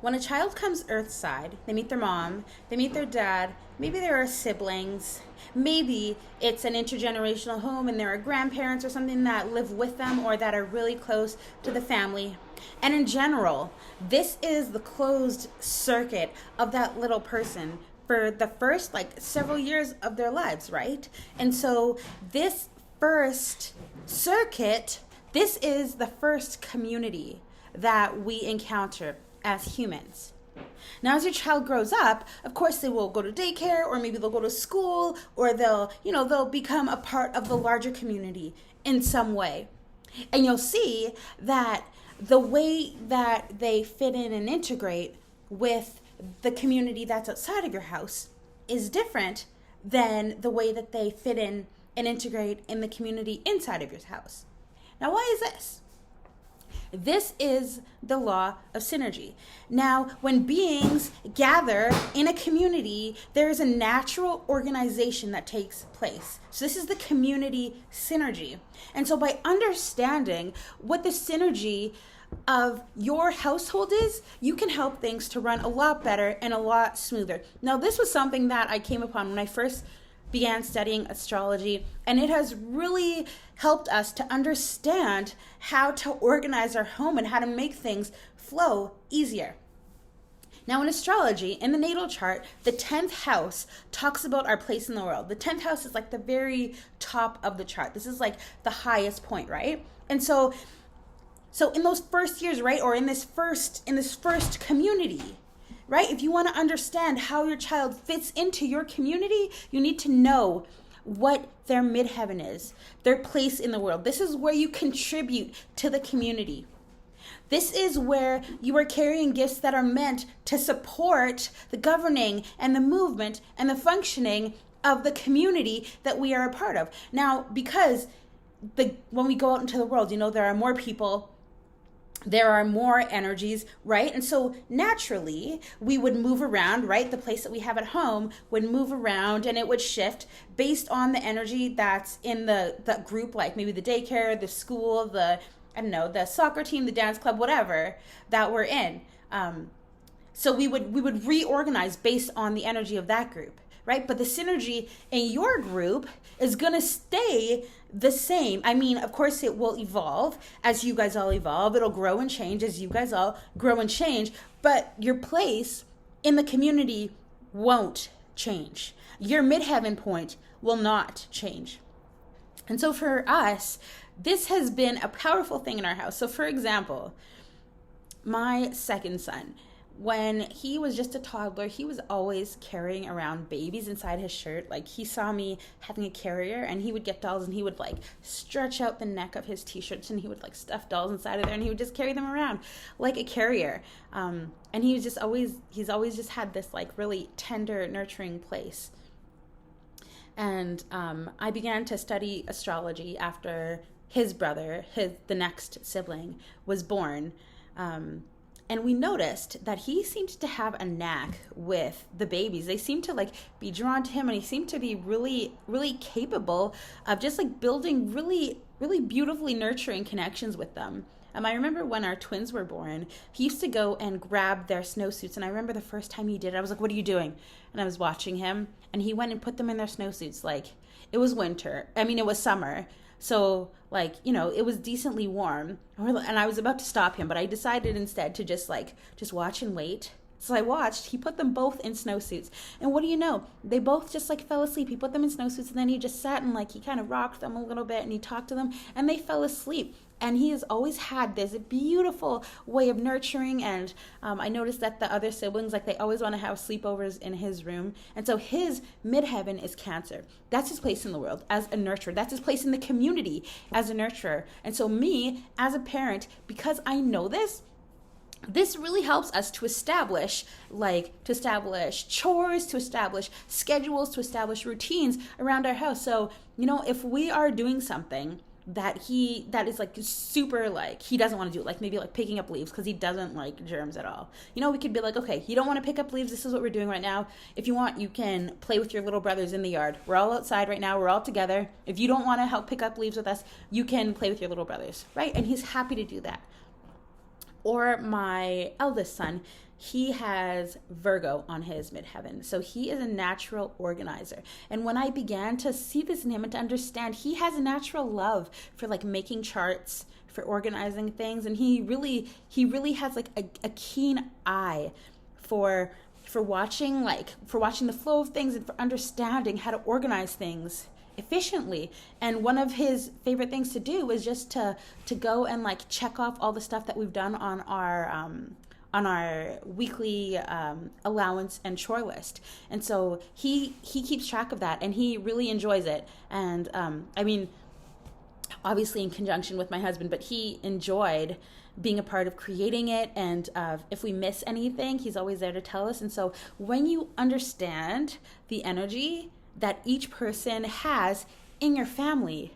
When a child comes earthside, they meet their mom, they meet their dad, maybe there are siblings, maybe it's an intergenerational home and there are grandparents or something that live with them or that are really close to the family. And in general, this is the closed circuit of that little person for the first several years of their lives, right? And so this first circuit, this is the first community that we encounter as humans. Now, as your child grows up, of course, they will go to daycare, or maybe they'll go to school, or they'll become a part of the larger community in some way. And you'll see that the way that they fit in and integrate with the community that's outside of your house is different than the way that they fit in and integrate in the community inside of your house. Now, why is this? This is the law of synergy. Now, when beings gather in a community, there is a natural organization that takes place. So this is the community synergy. And so by understanding what the synergy of your household is, you can help things to run a lot better and a lot smoother. Now, this was something that I came upon when I first began studying astrology, and it has really helped us to understand how to organize our home and how to make things flow easier. Now, in astrology, in the natal chart, the 10th house talks about our place in the world. The 10th house is like the very top of the chart. This is like the highest point, right? And so in those first years, right, or in this first community, right, if you want to understand how your child fits into your community, you need to know what their midheaven is, their place in the world. This is where you contribute to the community. This is where you are carrying gifts that are meant to support the governing and the movement and the functioning of the community that we are a part of. Now, because when we go out into the world, there are more people, there are more energies, right? And so naturally, we would move around, right? The place that we have at home would move around and it would shift based on the energy that's in the group, like maybe the daycare, the school, the soccer team, the dance club, whatever that we're in. So we would reorganize based on the energy of that group, right? But the synergy in your group is going to stay the same. I mean, of course, it will evolve as you guys all evolve. It'll grow and change as you guys all grow and change. But your place in the community won't change. Your midheaven point will not change. And so for us, this has been a powerful thing in our house. So for example, my second son, when he was just a toddler, he was always carrying around babies inside his shirt. Like, he saw me having a carrier and he would get dolls and he would stretch out the neck of his t-shirts and he would stuff dolls inside of there and he would just carry them around like a carrier. And he's always just had this really tender, nurturing place. And I began to study astrology after his brother, the next sibling, was born. And we noticed that he seemed to have a knack with the babies. They seemed to be drawn to him, and he seemed to be really, really capable of just building really, really beautifully nurturing connections with them. I remember when our twins were born, he used to go and grab their snowsuits. And I remember the first time he did it, I was like, "What are you doing?" And I was watching him, and he went and put them in their snowsuits. It was winter. It was summer. So, it was decently warm. And I was about to stop him, but I decided instead to just watch and wait. So I watched. He put them both in snowsuits. And what do you know? They both just fell asleep. He put them in snowsuits, and then he just sat and he kind of rocked them a little bit, and he talked to them, and they fell asleep. And he has always had this beautiful way of nurturing. And I noticed that the other siblings, they always want to have sleepovers in his room. And so his midheaven is Cancer. That's his place in the world as a nurturer. That's his place in the community as a nurturer. And so me, as a parent, because I know this really helps us to establish chores, to establish schedules, to establish routines around our house. So, if we are doing something that is super he doesn't want to do, maybe picking up leaves because he doesn't like germs at all. We could be okay, you don't want to pick up leaves. This is what we're doing right now. If you want, you can play with your little brothers in the yard. We're all outside right now. We're all together. If you don't want to help pick up leaves with us, you can play with your little brothers, right? And he's happy to do that. Or my eldest son, he has Virgo on his midheaven. So he is a natural organizer. And when I began to see this in him and to understand, he has a natural love for like making charts, for organizing things. And he really has like a keen eye for watching the flow of things and for understanding how to organize things efficiently. And one of his favorite things to do is just to go and like check off all the stuff that we've done on our weekly allowance and chore list. And so he keeps track of that, and he really enjoys it. And I mean, obviously in conjunction with my husband, but he enjoyed being a part of creating it. And if we miss anything, he's always there to tell us. And so when you understand the energy that each person has in your family,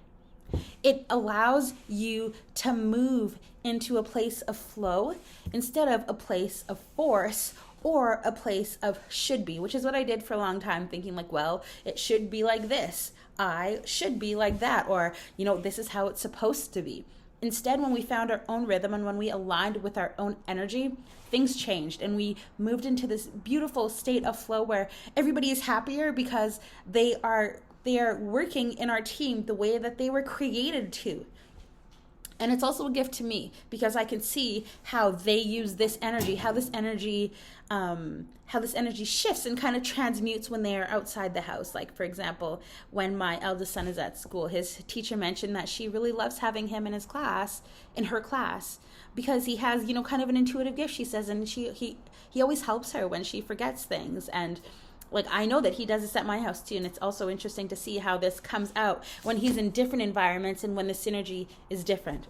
it allows you to move into a place of flow instead of a place of force or a place of should be, which is what I did for a long time, thinking like, well, it should be like this, I should be like that, or, you know, this is how it's supposed to be. Instead, when we found our own rhythm and when we aligned with our own energy, things changed, and we moved into this beautiful state of flow where everybody is happier because they are working in our team the way that they were created to. And it's also a gift to me because I can see how they use this energy, how this energy shifts and kind of transmutes when they are outside the house. Like, for example, when my eldest son is at school, his teacher mentioned that she really loves having him in her class, because he has, you know, kind of an intuitive gift, she says, and he always helps her when she forgets things. And like, I know that he does this at my house too, and it's also interesting to see how this comes out when he's in different environments and when the synergy is different.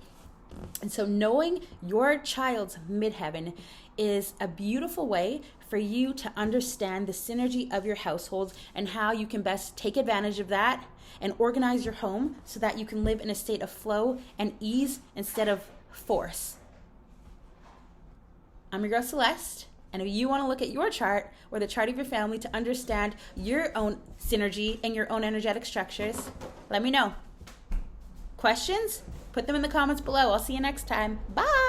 And so knowing your child's midheaven is a beautiful way for you to understand the synergy of your household and how you can best take advantage of that and organize your home so that you can live in a state of flow and ease instead of force. I'm your girl Celeste. And if you want to look at your chart or the chart of your family to understand your own synergy and your own energetic structures, let me know. Questions? Put them in the comments below. I'll see you next time. Bye!